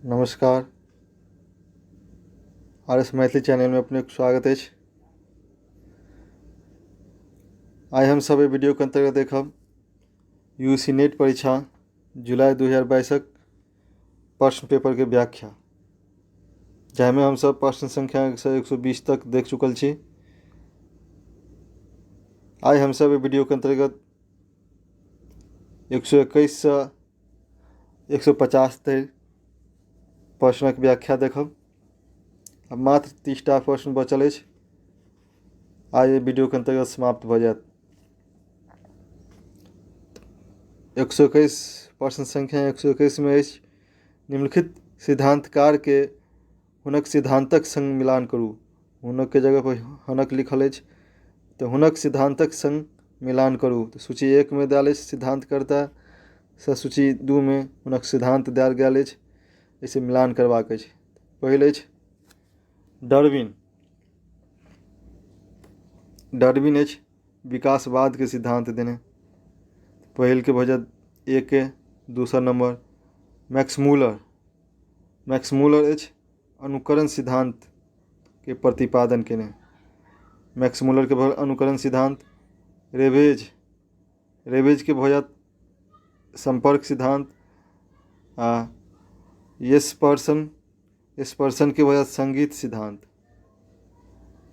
नमस्कार। RS Maithili channel में अपने स्वागत है। आइ हम सब वीडियो के अंतर्गत देखब UC नेट परीक्षा जुलाई 2022 प्रश्न पेपर के व्याख्या, जाहिमे हम सब प्रश्न संख्या 120 तक देख चुकल छी। आइ हम सब वीडियो के अंतर्गत 121 से 150 तक प्रश्नक व्याख्या देखब। अब मात्र 30टा प्रश्न बचल अछि। आइ वीडियो के अंतर्गत समाप्त भ जायत। 121 प्रश्न संख्या 121 में अछि, निम्नलिखित सिद्धांतकार के हुनक सिद्धांतक संग मिलान करू। हुनक के जगह पर हुनक लिखल अछि, तो हुनक सिद्धांतक संग मिलान करू। तो सूची 1 में देल अछि सिद्धांतकर्ता से, सूची 2 में हुनक सिद्धांत देल गेल अछि। इसे मिलान करबाक अछि। पहिल अछि डार्विन। डार्विन अछि विकासवाद के सिद्धांत देने। पहिल के भजत 1 के। दूसरा नंबर मैक्समूलर। मैक्समूलर अछि अनुकरण सिद्धांत के प्रतिपादन केने। मैक्समूलर के भजत अनुकरण सिद्धांत। रेवेज। रेवेज के भजत संपर्क सिद्धांत। येसपर्सन के भजत संगीत सिद्धांत।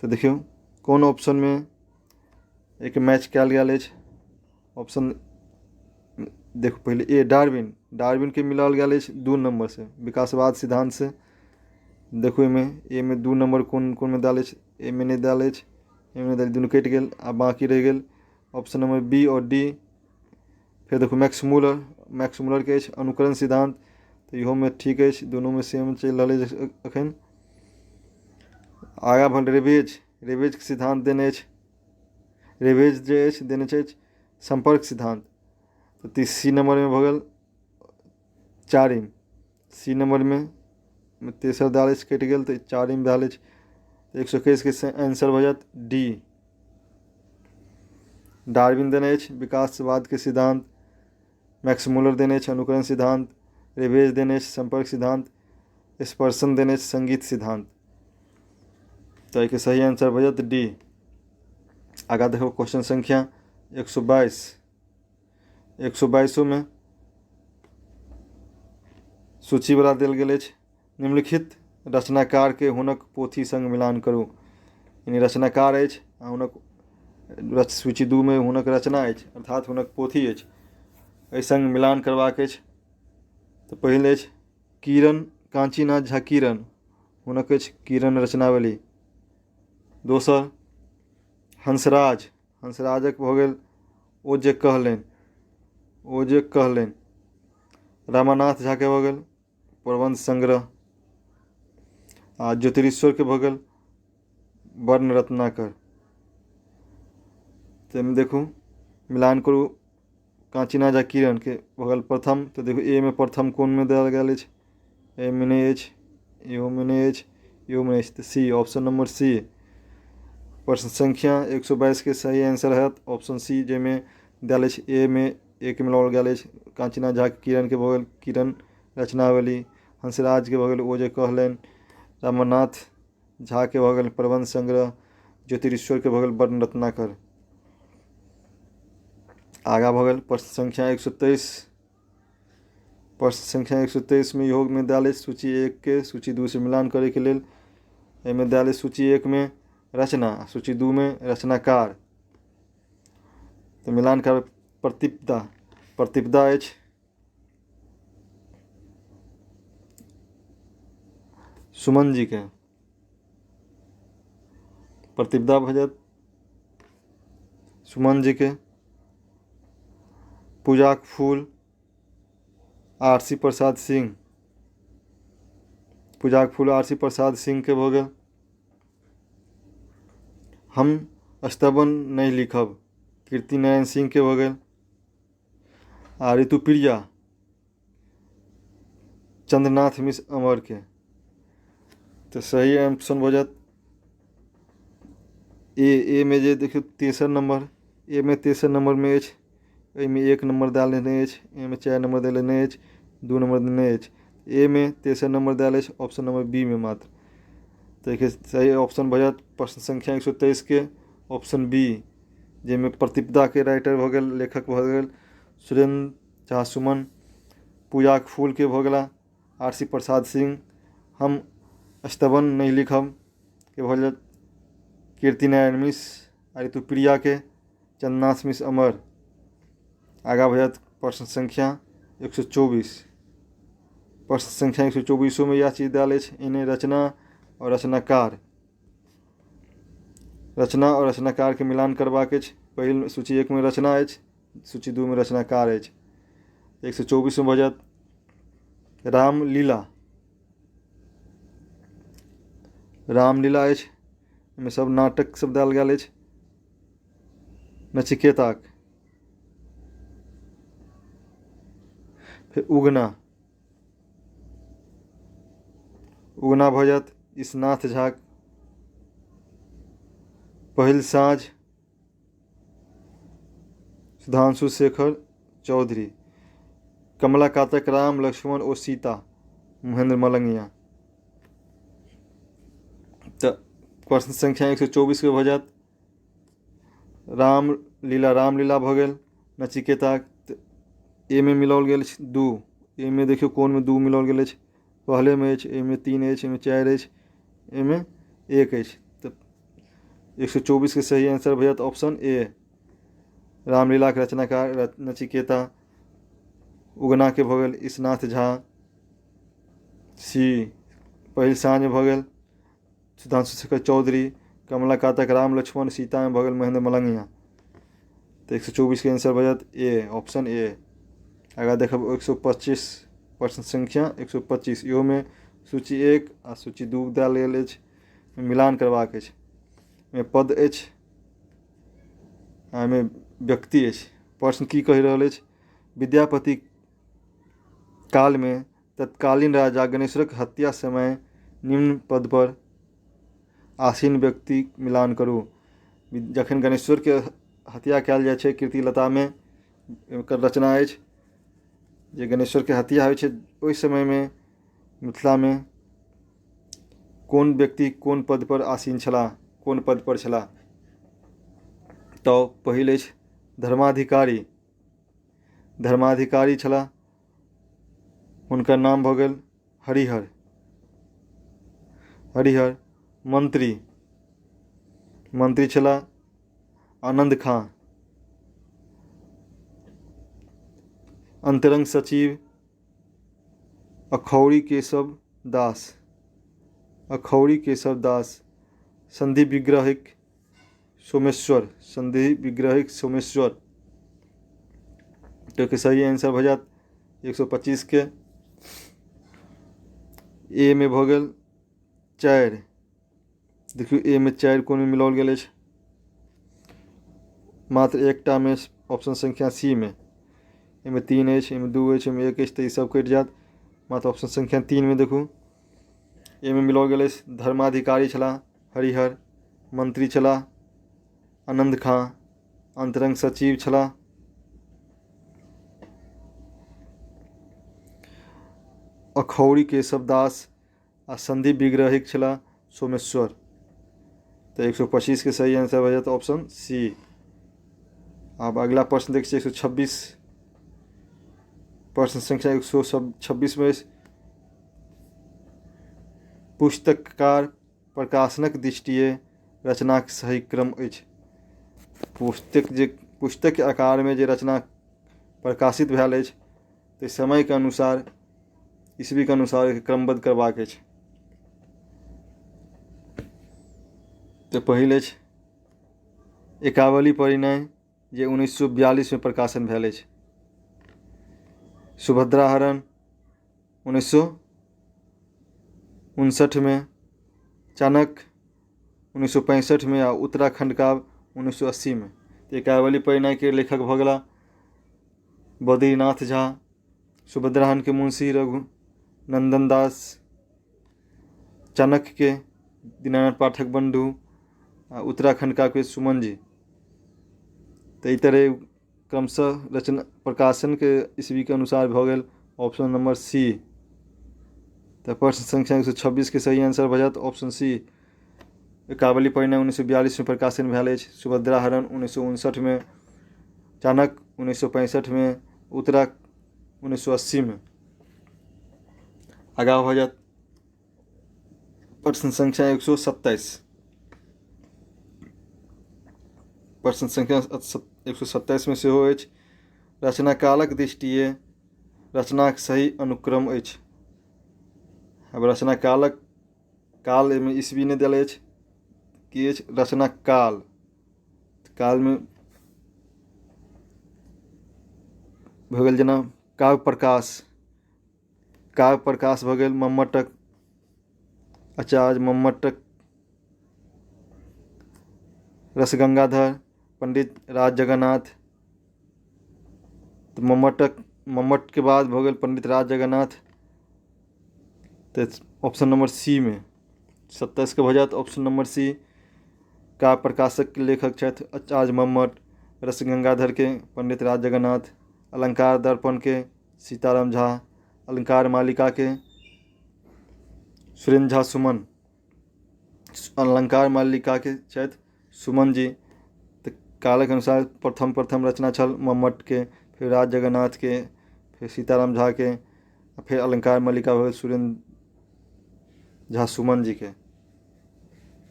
तो देखियो कौन ऑप्शन में एक मैच कल गया अछि। ऑप्शन देखो पहले ए डार्विन। डार्विन के मिलाल गया अछि 2 नंबर से, विकासवाद सिद्धांत से। देखो ए में 2 नंबर कौन कौन में डाल अछि। ए में नहीं डाल अछि, ए में डाल, दोनों कट गेल। अब बाकी रह गेल ऑप्शन नंबर बी और डी। फिर देखो मैक्समूलर। मैक्समूलर के अछि अनुकरण सिद्धांत। तो इहो में ठीक अछि, दोनों में सेम चल रहा है अखन। आगा भल रेवेज। रेवेज के सिद्धांत देने अछि। रेवेज जे अछि देने अछि संपर्क सिद्धांत। तो सी नंबर में भगल 4 सी नंबर में तेसर दाल कट गल, तो 4 में दाल। 121 के आंसर हो जात डी। डार्विन देने अछि विकासवाद के सिद्धांत। मैक्समूलर देने अछि अनुकरण सिद्धांत। रेवेज देने अछि संपर्क सिद्धांत। स्पर्शन देने अछि संगीत सिद्धांत। तो एक सही आंसर हो जात डी। आगा देखो क्वेश्चन संख्या 122। 122 में सूची वाला देल गेल अछि, निम्नलिखित रचनाकार के हुनक पोथी संग मिलान करू। यानी रचनाकार अछि आ हुनक सूची 2 में हुनक रचना अछि, अर्थात हुनक पोथी अछि। एहि संग मिलान करबाक अछि। तो पहिल अछि किरण कांचीनाथ झा किरण। हुनक अछि किरण रचनावली। दोसर हंसराज। हंसराजक भऽ गेल ओ जे कहलनि। ओ जे कहलनि। रामानाथ झा के भऽ गेल प्रबंध संग्रह। आ ज्योतिरीश्वर के भऽ गेल वर्ण रत्नाकर। तो देखू मिलान करू कांचीनाथ झा किरण के भऽ गेल प्रथम। तो देखो ए में प्रथम कौन में देल गेल अछि। ए में नहीं अछि, इहो में नहीं अछि, इहो में अछि। तो सी, ऑप्शन नंबर सी। प्रश्न संख्या 122 के सही आंसर है ऑप्शन सी, जेमें देल अछि ए में एक मिलाओल गेल अछि कांचीनाथ झा किरण के भऽ गेल किरण रचनावली। हंसराज के भऽ गेल ओ जे कहलनि। रामनाथ झा के भऽ गेल प्रबंध संग्रह। ज्योतिरीश्वर के भऽ गेल वर्ण रत्नाकर। आगा भऽ गेल प्रश्न संख्या 123। प्रश्न संख्या 123 में योग में देल अछि सूची 1 के सूची 2 से मिलान करे के लेल। एहिमे देल अछि सूची 1 में रचना, सूची 2 में रचनाकार। तो मिलान कर प्रतिपदा। प्रतिपदा अछि सुमन जी के। प्रतिपदा भजत सुमन जी के। पूजाक फूल RC प्रसाद सिंह। पूजाक फूल RC प्रसाद सिंह के भऽ गेल। हम स्तवन नहीं लिखब कीर्ति नारायण सिंह के भऽ गेल। आ ऋतुप्रिया चंद्रनाथ मिश्र अमर के। तो सही ऑप्शन हो जात ए में जे देखियो तेसर नंबर। ए में तेसर नंबर में अछि। एहिमे 1 नंबर डाल देने अछि, एहिमे 4 नंबर देने अछि, 2 नंबर देने अछि। ए में तेसर नंबर दिया अछि, ऑप्शन नंबर बी में मात्र। तो देखिए सही ऑप्शन भऽ जायत प्रश्न संख्या 123 के ऑप्शन बी, जैमें प्रतिपदा के राइटर भऽ गेल, लेखक भऽ गेल सुरेंद्र झा सुमन, पूजा फूल के भऽ गेला आर.सी. प्रसाद सिंह, हम स्तवन नहीं लिखब के भऽ जायत कीर्ति नारायण मिश्र, ऋतुप्रिया के चंद्रनाथ मिश्र अमर। आगा भऽ जायत प्रश्न संख्या 124। प्रश्न संख्या 124 में यह चीज दिया अछि, इन्हें रचना और रचनाकार, रचना और रचनाकार के मिलान करबाक अछि। पहिल सूची 1 में रचना अछि, सूची 2 में रचनाकार अछि। 124 में भऽ जायत रामलीला, रामलीला अछि, एहिमे सब नाटक सब देल गेल अछि। नचिकेताक, फिर उगना, उगना भऽ जायत ईशनाथ झा, पहिल साँझ सुधांशु शेखर चौधरी, कमला कातक राम लक्ष्मण और सीता महेंद्र मलंगिया। तो प्रश्न संख्या 124 के भऽ जायत रामलीला, रामलीला भऽ गेल। नचिकेता ए में मिलाओल गेल अछि 2, ए में देखियो कोन में 2 मिलाओल गेल अछि, पहले में अछि, ए में 3 अछि, ए में 4 अछि, ए में 1 अछि। तो 124 के सही आंसर भऽ जायत ऑप्शन ए, रामलीला के रचनाकार नचिकेता, उगना के भऽ गेल ईशनाथ झा, सी पहिल साँझ में भऽ गेल सुधांशु शेखर चौधरी, कमला कातक राम लक्ष्मण सीता में भऽ गेल महेंद्र मलंगिया। तो 124 के आंसर भऽ जायत ए, ऑप्शन ए। आगा देखब 125, प्रश्न संख्या 125, इहो में सूची 1 आ सूची 2 देल गेल अछि, मिलान करबाक अछि। में पद अछि आ में व्यक्ति अछि। प्रश्न की कहि रहल अछि, विद्यापति काल में तत्कालीन राजा गणेश्वरक हत्या समय निम्न पद पर आसीन व्यक्ति मिलान करू। जखन गणेश्वर के हत्या कयल जाइ छै कीर्तिलता में, एकर रचना अछि जे गणेश्वर के हत्या होइ छै ओहि समय में मिथिला में कोन व्यक्ति कोन पद पर आसीन छलाह, कोन पद पर छलाह। तो पहिल अछि धर्माधिकारी, धर्माधिकारी छलाह, हुनकर नाम भऽ गेल हरिहर, हरिहर। मंत्री, मंत्री छलाह आनंद खां। अंतरंग सचिव अखौरी केशव दास, अखौरी केशव दास। संधि विग्रहिक सोमेश्वर, संधि विग्रहिक सोमेश्वर। तो के सही आंसर भऽ जायत 125 के ए में भऽ गेल 4। देखियो ए में 4 कोन में मिलाओल गेल अछि, मात्र एकटा में ऑप्शन संख्या सी में, ए में 3 अछि, ए में 2 अछि, ए में 1 अछि, तो ई सब कटि जायत। मात्र ऑप्शन संख्या 3 में देखू ए में मिलाओल गेल अछि धर्माधिकारी छलाह हरिहर, मंत्री छलाह आनंद खां, अंतरंग सचिव छलाह अखौरी केशव दास आ संधि विग्रहिक छलाह सोमेश्वर। तो 125 के सही आंसर भऽ जायत ऑप्शन सी। अब अगला प्रश्न देख 126, प्रश्न संख्या 126 में पुस्तककार प्रकाशनक दृष्टिए रचनाक सही क्रम अछि। पुस्तक के आकार में जे रचना प्रकाशित भेल अछि तो समय के अनुसार, ईस्वी के अनुसार क्रमबद्ध करबाक अछि। तो पहिल अछि एकावली परिणय, जे 1942 में प्रकाशन भेल अछि। सुभद्रा हरण 1959 में, चाणक्य 1965 में आ उत्तराखंड काव्य 1980 में। तो एकावली परिणय के लेखक भऽ गेला बद्रीनाथ झा, सुभद्रा हरण के मुंशी रघुनंदन दास, चाणक्य के दीनानाथ पाठक बंधु आ उत्तराखंड काव्य के सुमन जी। तो ई तरह क्रमशः रचना प्रकाशन के ईस्वी के अनुसार भऽ गेल ऑप्शन नंबर सी। तो प्रश्न संख्या 126 के सही आंसर भऽ जायत ऑप्शन सी। काबुली परिणय 1942 में प्रकाशन भेल अछि, सुभद्रा हरण 1959 में, चाणक्य 1965 में, उत्तरा 1980 में। आगाँ भऽ जायत प्रश्न संख्या 127। प्रश्न संख्या 127 में सेहो अछि, रचना कालक दृष्टिए रचनाक सही अनुक्रम अछि। अब रचना कालक काल में ईस्वी नहीं देल अछि, कि अछि रचना काल। काल में भऽ गेल जेना काव्य प्रकाश, काव्य प्रकाश भऽ गेल मम्मटक, आचार्य मम्मटक, रसगंगाधर, पंडित राज जगन्नाथ। तो मम्मट के बाद भऽ गेल पंडित राज जगन्नाथ। तो ऑप्शन नंबर सी में 27 के भऽ जायत ऑप्शन नंबर सी। काव्य प्रकाशक के लेखक छथि आचार्य मम्मट, रसगंगाधर के पंडित राज जगन्नाथ, अलंकार दर्पण के सीताराम झा, अलंकार मालिका के सुरेंद्र झा सुमन, अलंकार मालिका के छथि सुमन जी। तो कालक अनुसार प्रथम रचना छल मम्मट के, फिर राज जगन्नाथ के, फिर सीताराम झा के, फिर अलंकार मालिका भऽ गेल सुरेंद्र झा सुमन जी के।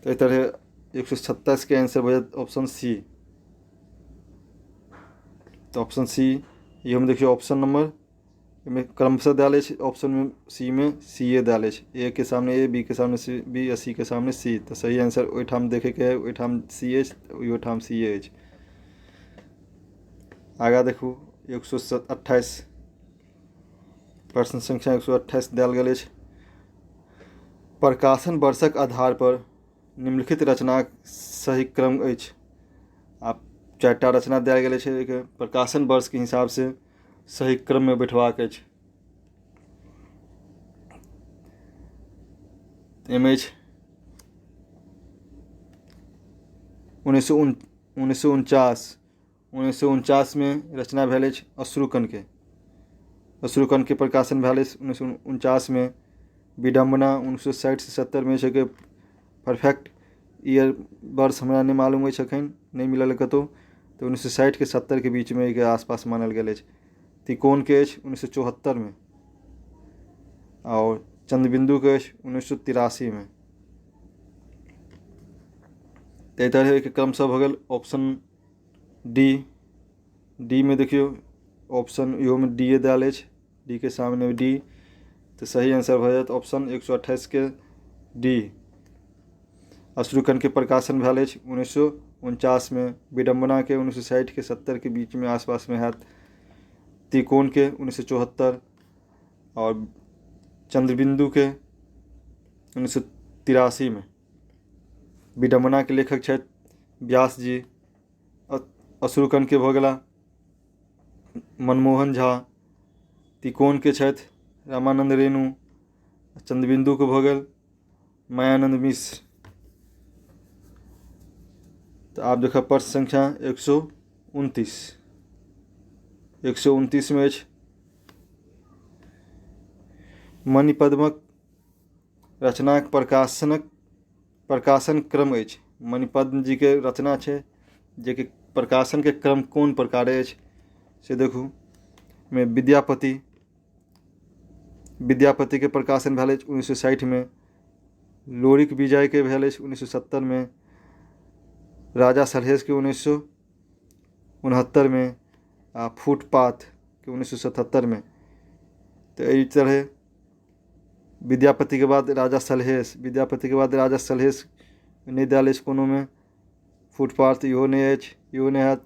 तो इस तरह 127 के आंसर भऽ जायत ऑप्शन सी। तो ऑप्शन सी ये हम देखिए ऑप्शन नंबर में क्रमशः देल अछि, ऑप्शन में सी में सी ए देल अछि, ए के सामने ए, बी के सामने सी बी, सी के सामने सी। तो सही आंसर ओहिठाम देखे के है, ओहिठाम सी अछि, ओहिठाम सी ए अछि। आगा देखू 128 प्रश्न संख्या 128 देल गेल अछि, प्रकाशन वर्षक आधार पर निम्नलिखित रचनाक सही क्रम अछि। आप 4टा रचना देल गेल छै, प्रकाशन वर्ष के हिसाब से सही क्रम में बैठबाक अछि। एहिमे अछि 1949 में रचना भेल अछि अश्रुकण के, अश्रुकण के प्रकाशन भेल अछि 1949 में। विडम्बना 1960 से 70 में छै, परफेक्ट ईयर वर्ष हमरा नहीं मालूम अछि एखन, नहीं मिलल कतहु। तो 1960 के 70 के बीच में के आसपास मानल गेल अछि। त्रिकोण के अछि 1974 में, और चंद्रबिंदु के अछि 1983 में। तै तरह के क्रम सब भऽ गेल ऑप्शन डी में देखियो ऑप्शन इहो में डी देल अछि, डी के सामने डी। तो सही आंसर भऽ जायत ऑप्शन 128 के डी। अश्रुकण के प्रकाशन भेल अछि 1949 में, विडम्बना के 1960 के 70 के बीच में आसपास में हैत, त्रिकोण के 1974, और चंद्रबिंदु के 1983 में। विडम्बना के लेखक छथि व्यास जी, अश्रुकण के भऽ गेला मनमोहन झा, त्रिकोण के छथि रामानंद रेणु, चंद्रबिंदु के भऽ गेल मायानंद मिश्र। तो आप देखो प्रश्न संख्या 129 में अछि, मणिपद्मक रचनाक प्रकाशन क्रम अछि। मणिपद्म जी के रचना छै, जे कि प्रकाशन के क्रम कोन प्रकार अछि से देखू। में विद्यापति के प्रकाशन भेल अछि 1960 में, लोरिक विजय के भेल अछि 1970 में, राजा सलहेश के 1969 में, आ फुटपाथ के 1977 में। तो इस तरह विद्यापति के बाद राजा सलहेश, विद्यापति के बाद राजा सलहेश नहीं देल अछि कोनो में, फुटपाथ इहो नहीं अछि, इहो नहीं हैत,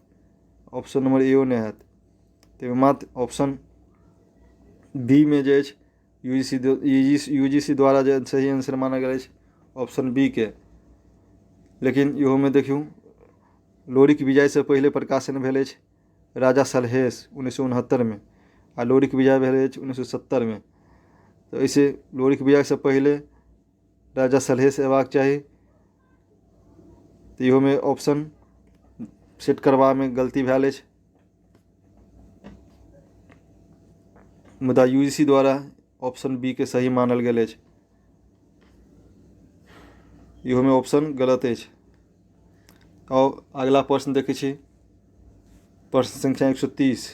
ऑप्शन नंबर इहो नहीं हैत। तो मात्र ऑप्शन बी में जे अछि यूजीसी द्वारा जे सही आंसर माना गेल अछि ऑप्शन बी के। लेकिन इहो में देखियो लोरिक विजय से पहले प्रकाशन भेल अछि राजा सलहेश 1969 में, आ लोरिक विजय भेल अछि 1970 में। तो ऐसे लोरिक विजय से पहले राजा सलहेश अयबाक चाही। तो इहो में ऑप्शन सेट करबा में गलती भेल अछि, मुदा यूजीसी द्वारा ऑप्शन बी के सही मानल गेल अछि। इहो में ऑप्शन गलत अछि। और अगला प्रश्न देखै छी, प्रश्न संख्या 130।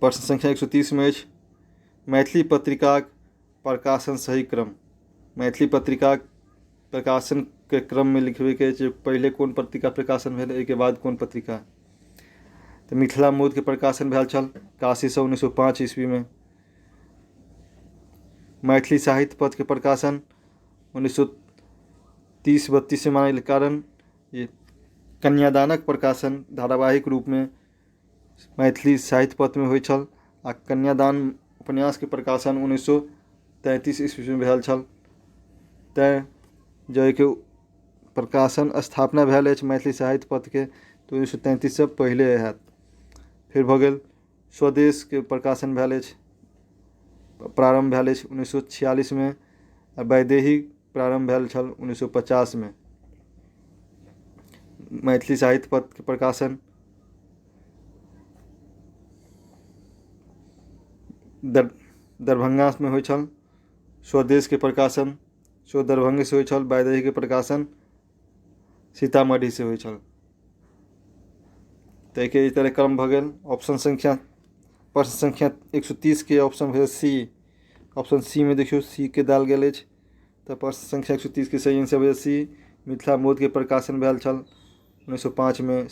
प्रश्न संख्या 130 में अछि, मैथिली पत्रिकाक प्रकाशन सही क्रम। मैथिली पत्रिका प्रकाशन के क्रम में लिखबे के छै, पहले कोन पत्रिका प्रकाशन भेल, एहिके बाद कोन पत्रिका। तो मिथिला मोद के प्रकाशन भेल छल काशी से 1905 ईस्वी में। मैथिली साहित्य पथ के प्रकाशन 1930-32 से माने के कारण ये कन्यादानक प्रकाशन धारावाहिक रूप में मैथिली साहित्य पथ में होइ छल, आ कन्यादान उपन्यास के प्रकाशन 1933 ईस्वी में भेल छल। तैं जै के प्रकाशन स्थापना भेल अछि मैथिली साहित्य पथ के तो 1933 से पहले हैत। फिर भऽ गेल स्वदेश के प्रकाशन भेल अछि, प्रारंभ भेल अछि 1946 में, आ वैदेही प्रारंभ भेल छल 1950 में। मैथिली साहित्य पथ के प्रकाशन दरभंगा में होइ छल। स्वदेश के प्रकाशन दरभंगे से होइ छल। वैदेही के प्रकाशन सीतामढ़ी से होइ छल। तो एक तरह क्रम भऽ गेल। ऑप्शन संख्या प्रश्न संख्या 130 के ऑप्शन भेल सी। ऑप्शन सी में देखियो सी के दाल गेल अछि। तो प्रश्न संख्या 130 के सही आंसर भेल सी। मिथिला मोद के प्रकाशन भेल छल 1905 में,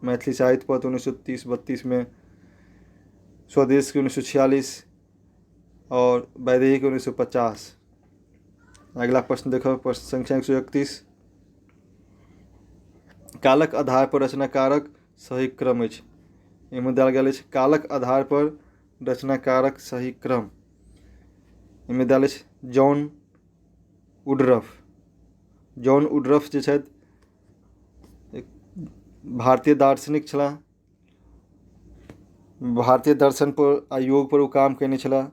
मैथिली साहित्य पथ 1930-32 में, स्वदेश के 1946 और वैदेही के 1950। अगला प्रश्न देखो, प्रश्न संख्या 131। कालक आधार पर रचनाकारक सही क्रम अछि। एहिमे देल गेल अछि कालक आधार पर रचनाकारक सही क्रम। एहिमे देल अछि जॉन वुडरफ। जॉन वुडरफ जे छथि भारतीय दार्शनिक छलाह। भारतीय दर्शन पर आ योग पर ओ काम कयने छलाह।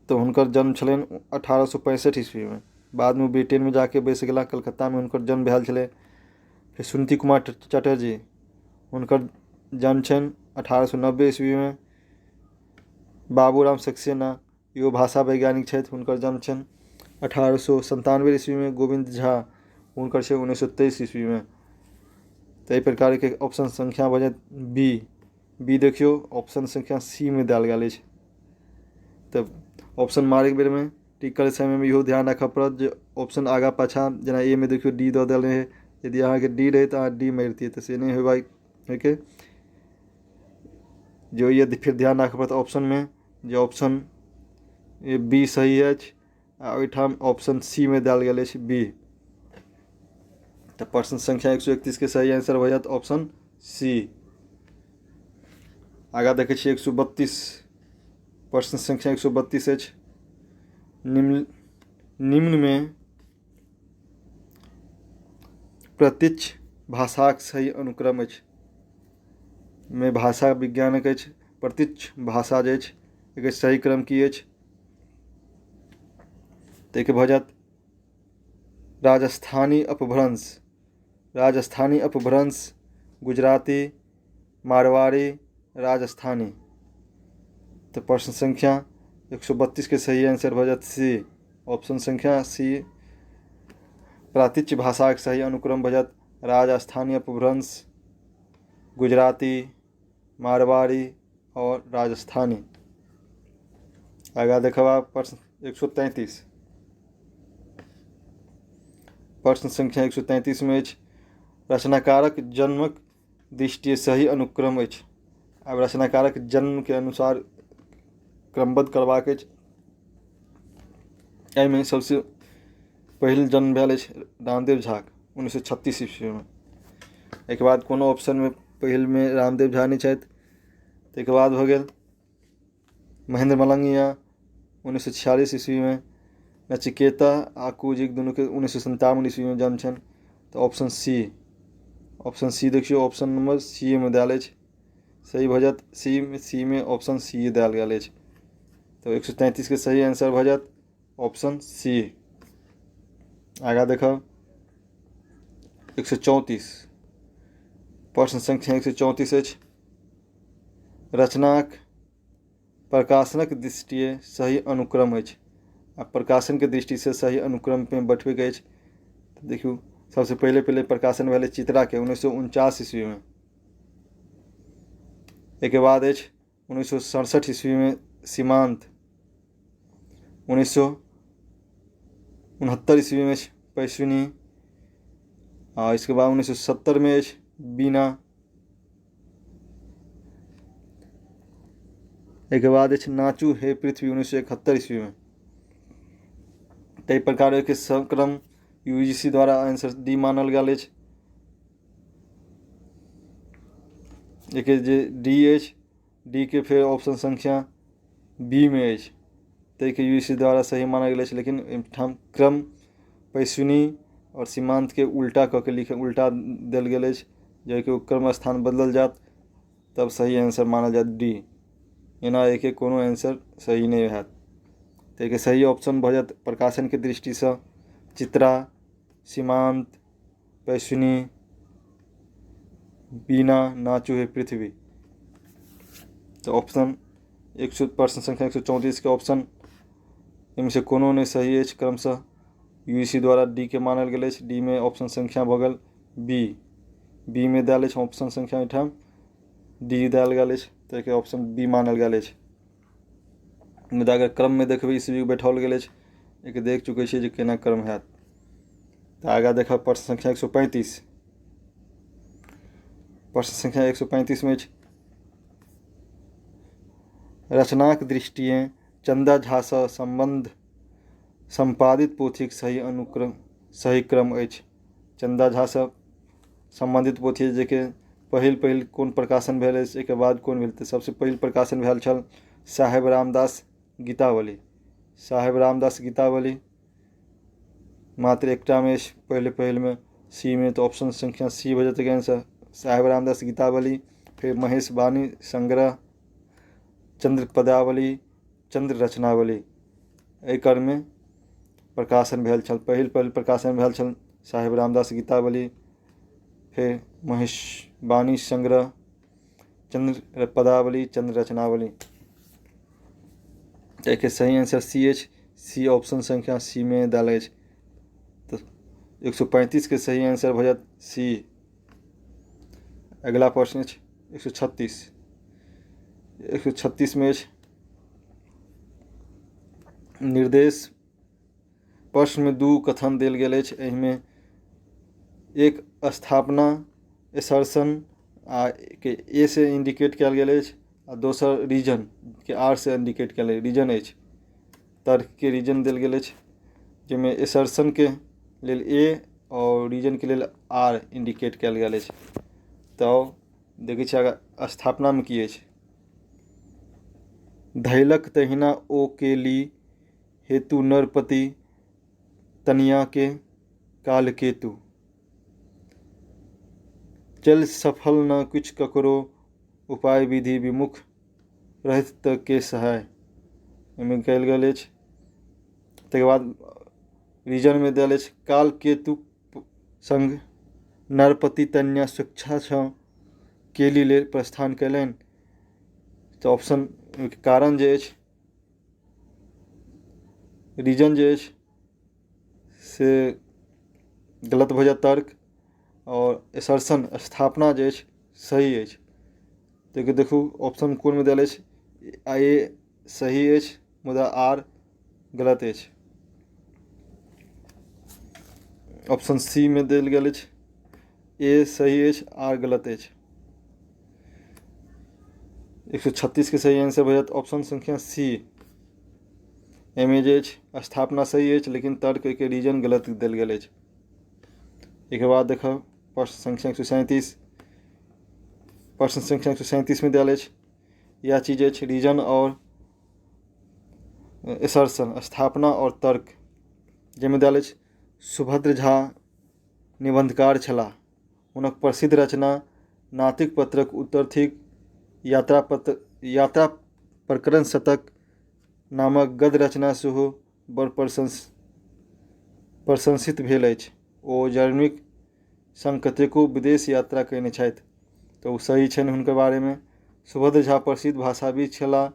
तो हुनकर जन्म छलनि 1865 ईस्वी में। बाद में ब्रिटेन में जाके बैस गेला। कलकत्ता में हुनकर जन्म भेल छलै। फिर सुनीति कुमार चटर्जी, हुनकर जन्म छनि 1890 ईस्वी में। बाबूराम सक्सेना इहो भाषा वैज्ञानिक छथि, हुनकर जन्म छनि 1897 ईस्वी में। गोविंद झा हुनकर छै 1923 ईस्वी में। तो एहि प्रकार के ऑप्शन संख्या भऽ जायत बी देखियो ऑप्शन संख्या सी में देल गेल अछि। तब ऑप्शन मारे बेर में टिक करे समय में इहो ध्यान रखऽ पड़त जे ऑप्शन आगा पाछा, जेना ए में देखियो डी दऽ देल रहे। यदि अहाँ के डी रहे तो अहाँ डी मारतियै, तो से नहीं होबाक है। जो यदि फिर ध्यान रखऽ पड़त ऑप्शन में जे ऑप्शन बी सही अछि, आ ओहिठाम ऑप्शन सी में देल गेल अछि बी। तो प्रश्न संख्या 131 के सही आंसर हो जात ऑप्शन सी। आगा देखे छियै 132। प्रश्न संख्या 132 अछि, निम्न में प्रतीच्य भाषाक सही अनुक्रम अछि। में भाषा विज्ञानक अछि प्रतीच्य भाषा जे अछि, एकर सही क्रम की अछि। ताहिके भऽ जायत राजस्थानी अपभ्रंश, राजस्थानी अपभ्रंश, गुजराती, मारवाड़ी, राजस्थानी। तो प्रश्न संख्या 132 के सही आंसर भऽ जायत सी। ऑप्शन संख्या सी प्रातीच्य भाषा के सही अनुक्रम भऽ जायत राजस्थानी अपभ्रंश, गुजराती, मारवाड़ी और राजस्थानी। आगा देखबा प्रश्न 133। प्रश्न संख्या 133 में अछि, रचनाकारक जन्मक दृष्टि सही अनुक्रम अछि। अब रचनाकारक जन्म के अनुसार क्रमबद्ध करबाक अछि। एहिमे सबसे पहिल जन्म भेल अछि रामदेव झा 1936 ईस्वी में। एक बाद कोनो ऑप्शन में पहिल में रामदेव झा नहीं छथि। ताहिके बाद भऽ गेल महेंद्र मलंगिया 1946 ईस्वी में। नचिकेता आ कुजिक दुनू के 1957 ईस्वी में जन्म छनि। तो ऑप्शन सी देखियो ऑप्शन नंबर सी में देल अछि, सही भऽ जायत सी में ऑप्शन सी देल गेल अछि। तो 133 के सही आंसर भऽ जायत ऑप्शन सी। आगा देखब 134। प्रश्न संख्या 134 अछि, रचनाक प्रकाशनक दृष्टिए सही अनुक्रम अछि। आ प्रकाशन के दृष्टि से सही अनुक्रम में बैठबे के अछि। तो देखियो सबसे पहले प्रकाशन भेलै चित्रा के 1949 ईस्वी में। एक बाद 1967 ईस्वी में सीमांत, 1969 ईस्वी में पैसुनी, और इसके बाद 1970 में बीना, एक बाद नाचू हे पृथ्वी 1971 ईस्वी में। तै प्रकार के संक्रम यूजीसी द्वारा आंसर डी मानल गया। एक डी के फिर ऑप्शन संख्या बी में तै के यूजीसी द्वारा सही मानल गया। लेकिन क्रम पैसुनी और सीमांत के उल्टा क के लिखे, उल्टा दिल गया, जो कि क्रम स्थान बदल जात तब सही आंसर मानल जात डी। एना एक कोनो आंसर सही नहीं है। तो के सही ऑप्शन भ जात प्रकाशन के दृष्टि से चित्रा, सीमांत, पैसुनी, बीना, नाचू है पृथ्वी। तो ऑप्शन प्रश्न संख्या 134 के ऑप्शन इनमें से कोनो नहीं सही है। क्रमशः यूजीसी द्वारा डी के मानल गया। डी में ऑप्शन संख्या भगल बी में दिल ऑप्शन संख्या एठाम डी दिल गया। तो एक ऑप्शन बी मानल गया। मुदा अगर क्रम में देखबे ईस्वी बैठाओल गया, एक देख चुके छे जे केना क्रम है। तो आगे देख प्रश्न संख्या 135। प्रश्न संख्या 135 में रचनाक दृष्टिए चंदा झा से संबंध संपादित पोथीक सही क्रम अछि। चंदा झा से संबंधित पोथी जे के पहिल कोन प्रकाशन भेल, एक बाद कोन भेल। सबसे पहिल प्रकाशन भेल छल साहेब रामदास गीतावली। साहेब रामदास गीतावली मात्र एकटा में पहले में सी में। तो ऑप्शन संख्या सी हो जाते आंसर साहेब रामदास गीतावली। फिर महेश बानी संग्रह, चंद्र पदावली, चंद्र रचनावली एकर में प्रकाशन भेल छल। पहिल प्रकाशन भेल छल साहेब रामदास गीतावली, फिर महेश बानी संग्रह, चंद्र पदावली, चंद्र रचनावली। एक सही आंसर सी ऑप्शन संख्या सी में डाल। तो 135 के सही आंसर हो जात सी। अगला प्रश्न 136 में निर्देश प्रश्न में दू कथन दिल गेल अछि। एहिमे एक स्थापना एसर्शन के ए से इंडिकेट कयल गेल अछि, आ दोसर रीजन के आर से इंडिकेट कयल रीजन अछि। तर्क के रीजन दिल गेल अछि, जिसमें एसर्शन के लेल ए और रीजन के लेल आर इंडिकेट कयल गेल अछि। तो देखै छी आगे स्थापना में की अछि। धैलक तहिना ओ के ली हेतु नरपति तनिया के काल केतु। चल सफल न कुछ ककरो उपाय विधि विमुख रहत त के सहाय। इनमें कल गल। तक बाद रीजन में दिल काल केतु संग नरपति तन्या शिक्षा केली ले प्रस्थान कलन। तो ऑप्शन कारण जे रीजन जे से गलत भ जात तर्क, और एसर्शन स्थापना जे सही है। तो देखू ऑप्शन कौन में दिल ए सही है, मुदा आर गलत है। ऑप्शन सी में दिल गेल ए सही है, आर गलत है। 136 के सही आंसर हो ऑप्शन संख्या सी। एमेज स्थापना सही है, लेकिन तर्क के रीजन गलत दिल गेल। एक बाद देख प्रश्न संख्या 137। प्रश्न संख्या 137 में दिल यह चीज़ है रीजन और एसर्शन स्थापना और तर्क, जिसमें दिल सुभद्र झा निबंधकार छलाह। हुनक प्रसिद्ध रचना नातिक पत्रक उत्तरथिक यात्रा प्रकरण शतक नामक गद्य रचना सेहो बड़ प्रशंसित भेल अछि। ओ जर्मनीक संग कतेको विदेश यात्रा कयने छथि। तो सही छनि हुनकर बारे में सुभद्र झा प्रसिद्ध भाषाविद छलाह।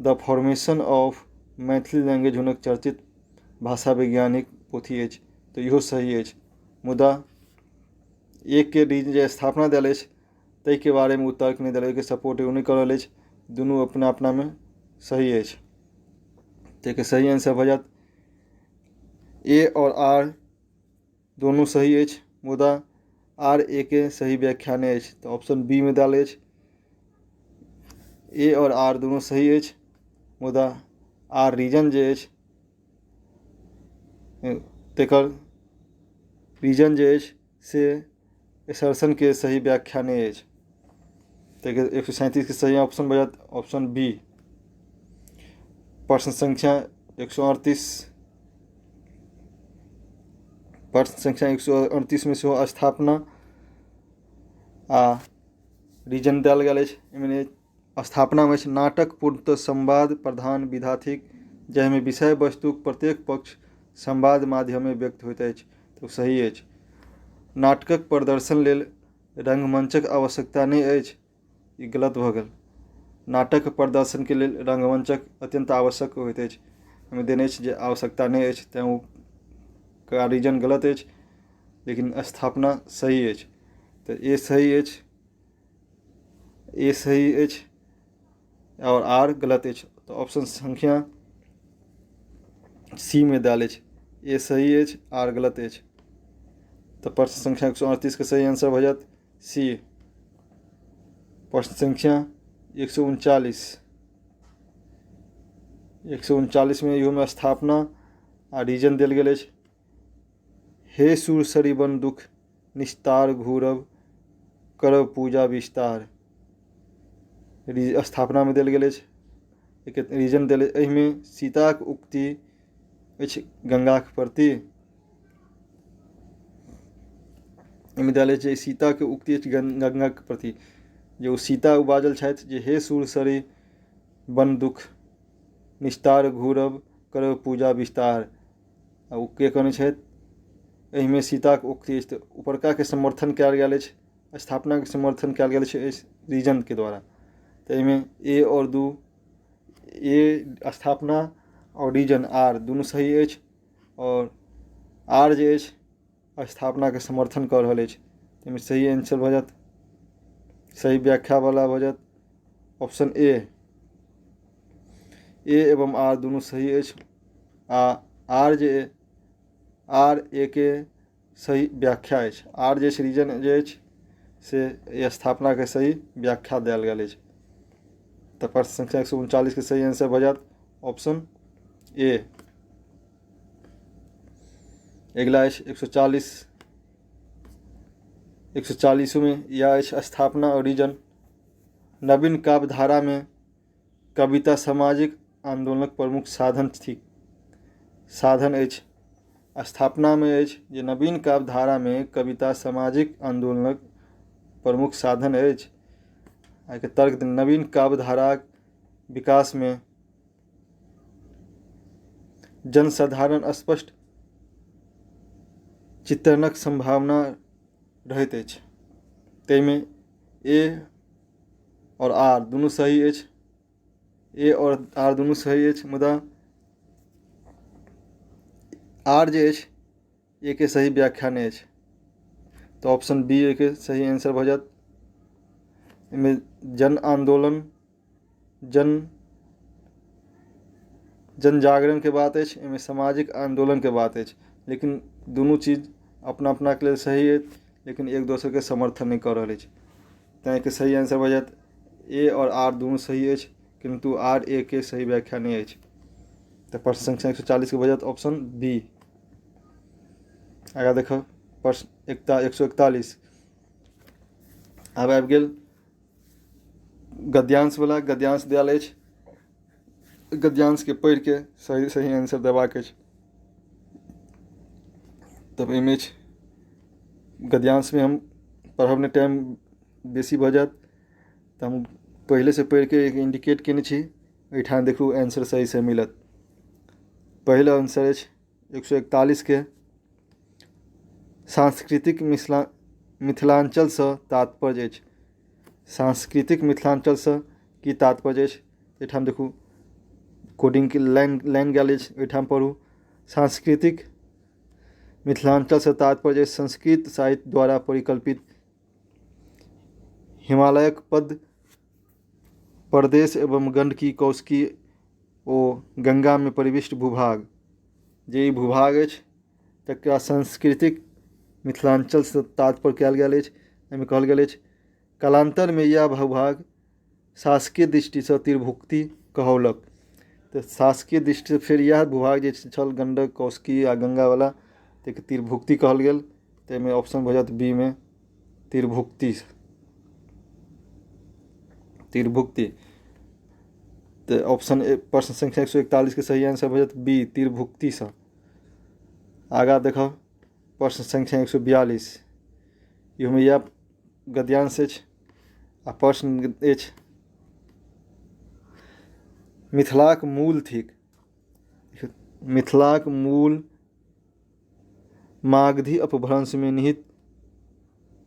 The formation of Maithili language हुनक चर्चित भाषा वैज्ञानिक पोथी अछि, तऽ इहो सही अछि। मुदा एक के रीजन जे स्थापना देल अछि ताहिके बारेमे ओ तर्क नहि देल, ओहिके सपोर्ट ओ नहि कऽ रहल अछि। दुनू अपना अपनामे सही अछि। ताहिके सही आंसर भऽ जायत ए और आर दोनों सही अछि, मुदा आर ए के सही व्याख्या नहि अछि, तऽ ऑप्शन बी में देल अछि। ए और आर दोनों सही अछि, मुदा आर रीजन जे अछि तेकर रीजन जे अछि से असर्शन के सही व्याख्या नहीं अछि। ताहिके 137 के सही ऑप्शन भऽ जायत ऑप्शन बी। प्रश्न संख्या 138 प्रश्न संख्या 138 में सेहो स्थापना आ रीजन देल गेल अछि। एहिमे स्थापना में नाटक पूर्णतः संवाद प्रधान विधा थिक, जाहिमे विषय वस्तुक प्रत्येक पक्ष संवाद माध्यमे व्यक्त होइत अछि, तऽ सही अछि। नाटकक प्रदर्शन लेल रंगमंचक आवश्यकता नहीं अछि, ई गलत भऽ गेल। नाटक प्रदर्शन के लेल रंगमंचक अत्यंत आवश्यक होइत अछि। एहिमे देने अछि जे आवश्यकता नहीं अछि, तेँ ओकर रीजन गलत अछि, लेकिन स्थापना सही अछि। तऽ ए सही अछि, ए सही अछि और आर गलत अछि। तऽ ऑप्शन संख्या सी में देल अछि, ए सही अछि आर गलत अछि। तो प्रश्न संख्या 138 के सही आंसर भऽ जायत सी। प्रश्न संख्या 139 में इहो में स्थापना आ रीजन देल गेल अछि। हे सुर सरिबन दुख निस्तार घूरब करब पूजा विस्तार, स्थापना में देल गेल अछि। एक रीजन देल अछि, एहिमे सीताक उक्ति अछि गंगाक प्रति। एहिमे देल अछि जे सीताके उक्ति अछि गंगाक प्रति, जे ओ सीता बाजल छथि जे हे सुर सरी बन दुख निस्तार घूरब करब पूजा विस्तार, आ ओ के कहने छथि, एहिमे सीताक उक्ति अछि। तऽ ऊपरकाके समर्थन कयल गेल अछि, स्थापनाके समर्थन कयल गेल छै रीजनके द्वारा। तऽ एहिमे ए और दू, ए स्थापना और रीजन आर दुनू सही अछि, और आर जे अछि स्थापनाके समर्थन कऽ रहल अछि। एहिमे सही आंसर भऽ जायत, सही व्याख्यावाला भऽ जायत ऑप्शन ए एवं आर दुनू सही अछि। आर जे आर ए के सही व्याख्या अछि, आर जे रीजन जे अछि से स्थापना के सही व्याख्या देल गेल अछि। तऽ प्रश्न संख्या 139 के सही आंसर भऽ जायत ऑप्शन ए। अगिला अछि 140 में यह अछि स्थापना और रीजन। नवीन काव्य धारा में कविता सामाजिक आंदोलनक प्रमुख साधन अछि। स्थापना में अछि जे नवीन काव्य धारा में कविता सामाजिक आंदोलनक प्रमुख साधन अछि। एहिके तर्क नवीन काव्य धाराक विकास में जनसाधारण स्पष्ट चित्रणक संभावना रहैत अछि। ताहिमे ए और आर दुनू सही अछि, ए और आर दुनू सही अछि, मुदा आर जे अछि ए के सही व्याख्या नहीं अछि। तो ऑप्शन बी ए के सही आंसर भऽ जायत। एहिमे जन आंदोलन जन जागरण के बात अछि, एहिमे सामाजिक आंदोलन के बात अछि, लेकिन दुनू चीज अपना अपना के लेल सही अछि, लेकिन एक दोसर के समर्थन नहीं कऽ रहल अछि। तैं के सही आंसर भऽ जायत ए और आर दुनू सही अछि, किंतु आर ए के सही व्याख्या नहीं अछि। तो प्रश्न संख्या 140 के भऽ जायत ऑप्शन बी। आगा देखो प्रश्न 141 आब आबि गेल गद्यांश वाला। गद्यांश देल अछि, गद्यांश के पढ़ि के सही आंसर देबाक अछि। तब एहिमे गद्यांश में हम पढ़ब नहीं, टाइम बेसी भऽ जायत, तऽ हम पहले से पढ़ि के इंडिकेट केने छी, एहिठाम देखू आंसर सही से मिलत। पहिला आंसर अछि 141 के सांस्कृतिक मिथिलांचल से तात्पर्य अछि। सांस्कृतिक मिथिलांचलसँ की तात्पर्य अछि, एहिठाम देखू कोडिंगके लाइन गेल अछि, ओहिठाम पढ़ू। सांस्कृतिक मिथिलांचलसँ तात्पर्य संस्कृत साहित्य द्वारा परिकल्पित हिमालयक पद प्रदेश एवं गंडकी कौशिकी ओ गंगा में परिविष्ट भूभाग, जे ई भूभाग अछि तकरा सांस्कृतिक मिथिलांचलसँ तात्पर्य कयल गेल अछि। एहिमे कहल गेल अछि कालांतरमे यह भूभाग शासकीय दृष्टिसँ त्रिभुक्ति कहौलक। तऽ शासकीय दृष्टिसँ फेर इएह भूभाग जे छल गंडक कौशिकी आ गंगावला ताके त्रिभुक्ति कहल गेल। तऽ एहिमे ऑप्शन भऽ जायत बी में त्रिभुक्ति। तऽ ऑप्शन प्रश्न संख्या 141 के सही आंसर भऽ जायत बी त्रिभुक्तिसँ। आगाँ देखब प्रश्न संख्या 142, इहोमे इएह गद्यांश अछि आ प्रश्न अछि मिथिलाक मूल थिक। मिथिलाक मूल मागधी अपभ्रंश में निहित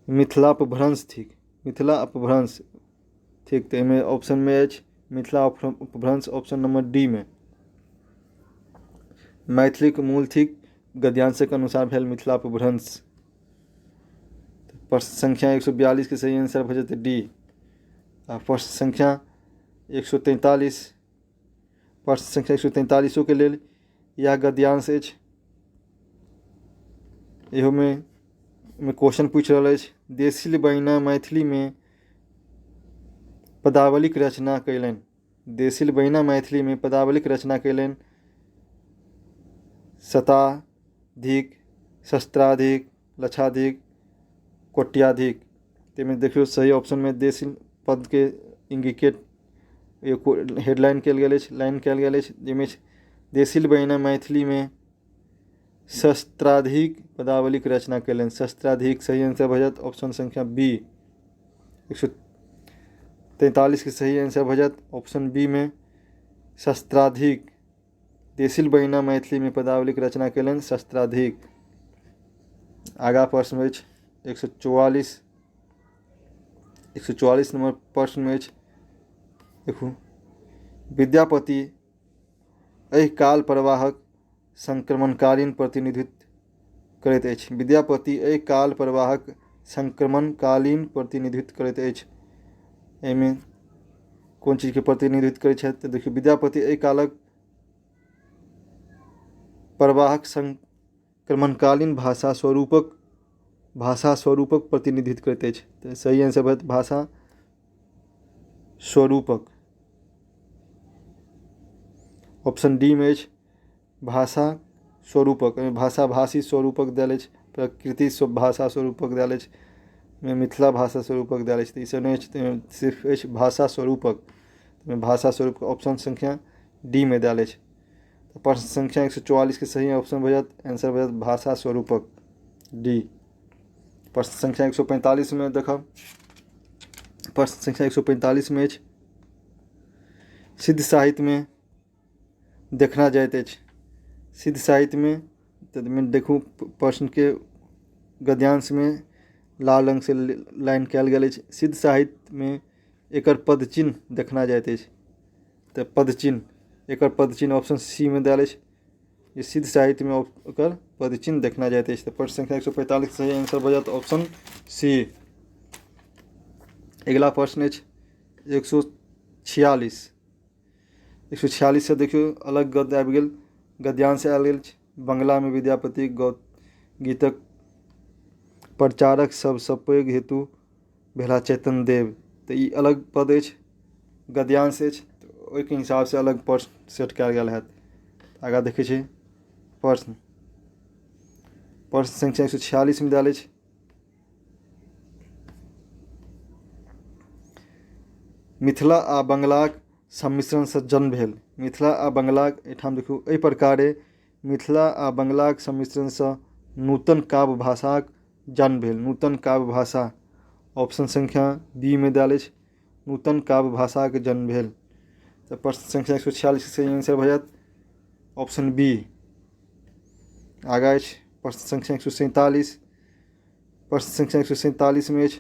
मिथिला अपभ्रंश थिक। मिथिला अपभ्रंश ठीक। तो एहिमे ऑप्शन में अछि मिथिला अपभ्रंश ऑप्शन नंबर डी में। मैथिलीक मूल थिक गद्यांशक अनुसार भेल मिथिला अपभ्रंश। प्रश्न संख्या 142 के सही आंसर भऽ जेतै डी। आ प्रश्न संख्या 143, प्रश्न संख्या 143 के लेल यह गद्यांश अछि। इहो में क्वेश्चन पूछ रहल अछि देशील बैना मैथिली में पदावलीक रचना कयलनि। देशील बैना मैथिली में पदावलीक रचना कयलनि शताधिक, शस्त्राधिक, लक्षाधिक, कोट्याधिक। ताहिमे देखियौ सही ऑप्शन में देशील पद के इंडिकेट हेडलाइन कयल गेल अछि, लाइन कयल गेल अछि, जाहिमे देशील बैना मैथिली में शस्त्राधिक पदावलीक रचना कयलनि। शस्त्राधिक सही आंसर भऽ जायत ऑप्शन संख्या बी। 143 के सही आंसर भऽ जायत ऑप्शन बी में शस्त्राधिक। देशील बैना मैथिली में पदावलीक रचना कयलनि शस्त्राधिक। आगाँ प्रश्न अछि 144 नंबर प्रश्न में अछि देखू विद्यापति एहि काल प्रवाहक संक्रमणकालीन प्रतिनिधित्व करैत अछि। विद्यापति एहि काल प्रवाहक संक्रमणकालीन प्रतिनिधित्व करैत अछि। एहिमे कोन चीज के प्रतिनिधित्व करैत छथि तऽ देखियौ विद्यापति एहि कालक प्रवाहक संक्रमणकालीन भाषा स्वरूपक प्रतिनिधित्व करैत अछि। तऽ सही आंसर भऽ जायत भाषा स्वरूपक। ऑप्शन डी में अछि भाषा स्वरूपक। भाषा भाषी स्वरूपक देल अछि, प्रकृति भाषा स्वरूपक देल अछि, मिथिला भाषा स्वरूपक देल अछि। तऽ ईसभ नहि अछि, सिर्फ अछि भाषा स्वरूपक। भाषा स्वरूप ऑप्शन संख्या डी में देल अछि। प्रश्न संख्या 144 के सही ऑप्शन भऽ जायत आंसर भऽ जायत भाषा स्वरूपक डी। प्रश्न संख्या 145 में देखब प्रश्न संख्या 145 में अछि सिद्ध साहित्य में देखना जाइत अछि। सिद्ध साहित्य में देखू प्रश्न के गद्यांश में लाल रंग से लाइन कयल गेल अछि। सिद्ध साहित्य में एकर पद चिन्ह देखना जाइत अछि। तऽ पद चिन्ह एकर पद चिन्ह ऑप्शन सी में देल अछि। ये सिद्ध साहित्य में एकर पद चिन्ह देखना जाइत अछि। तऽ प्रश्न संख्या 145 सही आंसर भऽ जायत ऑप्शन सी। अगिला प्रश्न अछि 146 से देखियौ अलग गद्य आबि गेल, गद्यांश आयल गेल छै। बंगला में विद्यापति गीतक प्रचारक सबसँ पैघ हेतु भेला चैतन्य देव। तऽ ई अलग पद अछि, गद्यांश अछि, ओहिके हिसाब से अलग प्रश्न सेट कयल गेल हैत। आगाँ देखै छी प्रश्न संख्या 146 में देल अछि मिथिला आ बंगलाक सम्मिश्रणसँ जन्म भेल। मिथिला आ बंगलाक एहिठाम देखू एहि प्रकारे मिथिला आ बंगलाक सम्मिश्रणसँ नूतन काव्य भाषाक जन्म भेल। नूतन काव्य भाषा ऑप्शन संख्या बी में देल अछि, नूतन काव्य भाषाक जन्म भेल। तऽ प्रश्न संख्या 146 के सही आंसर भऽ जायत ऑप्शन बी। आगाँ अछि प्रश्न संख्या 147। प्रश्न संख्या 147 में अछि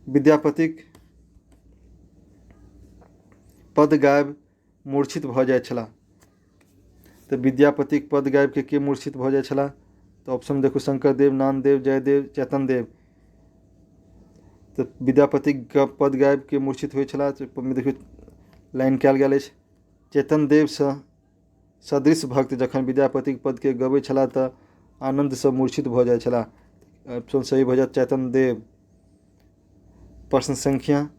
विद्यापतिक पद गाबि मूर्छित भऽ जाइत छलाह। तऽ विद्यापतिक पद गाबि के मूर्छित भऽ जाइत छलाह? तऽ ऑप्शन देखू, शंकरदेव, नानदेव, जयदेव, चेतनदेव। तऽ विद्यापतिक पद गाबि के मूर्छित होइ छलाह। देखियौ लाइन कयल गेल अछि, चेतनदेवसँ सदृश भक्त जखन विद्यापतिक पद के गबै छलाह तऽ आनंदसँ मूर्छित भऽ जाइत छलाह। ऑप्शन सही भऽ जायत चेतनदेव। प्रश्न संख्या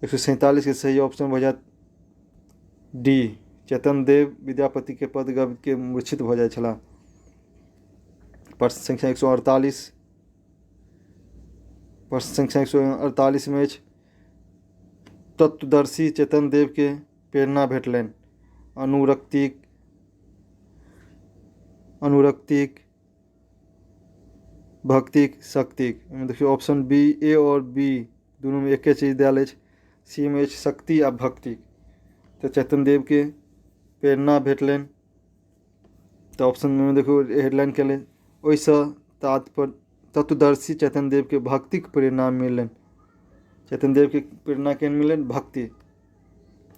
147 के सही ऑप्शन भऽ जायत डी, चेतनदेव विद्यापति के पद गाबि के मूर्छित भऽ जाइत छलाह। प्रश्न संख्या 148, प्रश्न संख्या 148 में अछि, तत्वदर्शी चेतनदेव के प्रेरणा भेटलनि? अनुरक्तिक, भक्तिक, शक्तिक। देखियौ ऑप्शन बी, ए और बी दुनू में एके चीज देल अछि। सी में अछि शक्ति आ भक्तिक। तऽ चेतनदेव के प्रेरणा भेटलनि तऽ ऑप्शन में देखियौ हेडलाइन केले, ओहिसँ तात्पर्य तत्वदर्शी चेतनदेव के भक्तिक प्रेरणा मिललनि। चेतनदेव के प्रेरणा केहन मिललनि? भक्ति।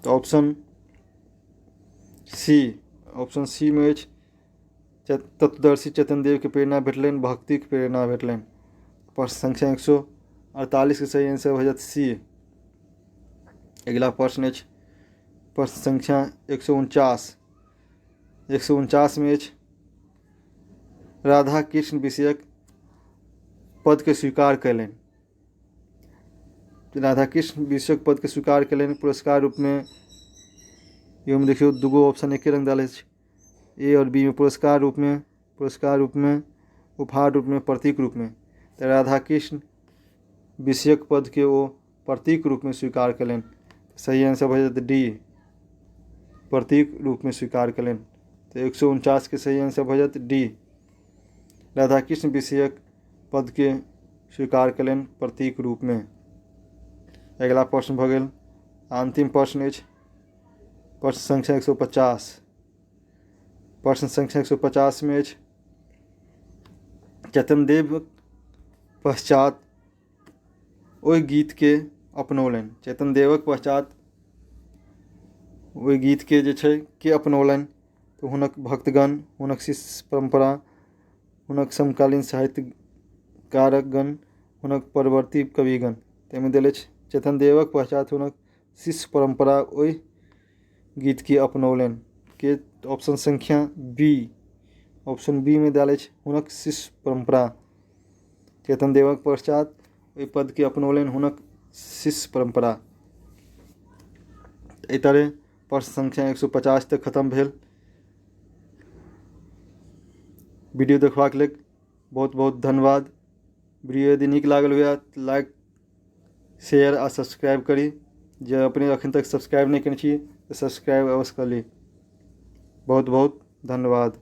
तो ऑप्शन सी में अछि तत्वदर्शी चेतनदेव के प्रेरणा भेटलनि, भक्तिक प्रेरणा भेटलनि। प्रश्न संख्या 148 के सही आंसर हो जात सी। अगला प्रश्न अछि प्रश्न संख्या 149 में अछि, राधा कृष्ण विषयक पद के स्वीकार कयलनि। राधा कृष्ण विषयक पद के स्वीकार कयलनि पुरस्कार रूप में। में देखियो दूगो ऑप्शन एके रंग देल अछि, ए और बी में पुरस्कार रूप में, उपहार रूप में, प्रतीक रूप में। तो राधा कृष्ण विषयक पद के वो प्रतीक रूप में स्वीकार कयलनि। सही आंसर भऽ जायत डी, प्रतीक रूप में स्वीकार कयलनि। तो 149 के सही आंसर भऽ जायत डी, राधा कृष्ण विषयक पद के स्वीकार कयलनि प्रतीक रूप में। अगला प्रश्न भऽ गेल अंतिम प्रश्न अछि प्रश्न संख्या 150। प्रश्न संख्या 150 में अछि, चेतनदेव पश्चात ओहि गीत के अपनौलनि। चेतनदेवक पश्चात ओहि गीत के जे छै के अपनौलनि? तो हुनक भक्तगण, हुनक शिष्य परंपरा, हुनक समकालीन साहित्यकारगण, हुनक परवर्ती कविगण। ताहिमे देल अछि चेतनदेवक पश्चात हुनक शिष्य परंपरा ओहि गीत के अपनौलनि के। ऑप्शन संख्या बी, ऑप्शन बी में देल अछि हुनक शिष्य परंपरा। चेतनदेवक पश्चात ओहि पद के अपनौलनि हुनक शिष्य परंपरा। एहि तरह प्रश्न संख्या 150 तक खत्म भेल। वीडियो देखबाक लेल बहुत बहुत धन्यवाद। वीडियो यदि नीक लागल हुए तऽ लाइक, शेयर आ सब्सक्राइब करी। जे अपने अखन तक सब्सक्राइब नहीं कने छी तऽ सब्सक्राइब अवश्य कर ली। बहुत बहुत धन्यवाद।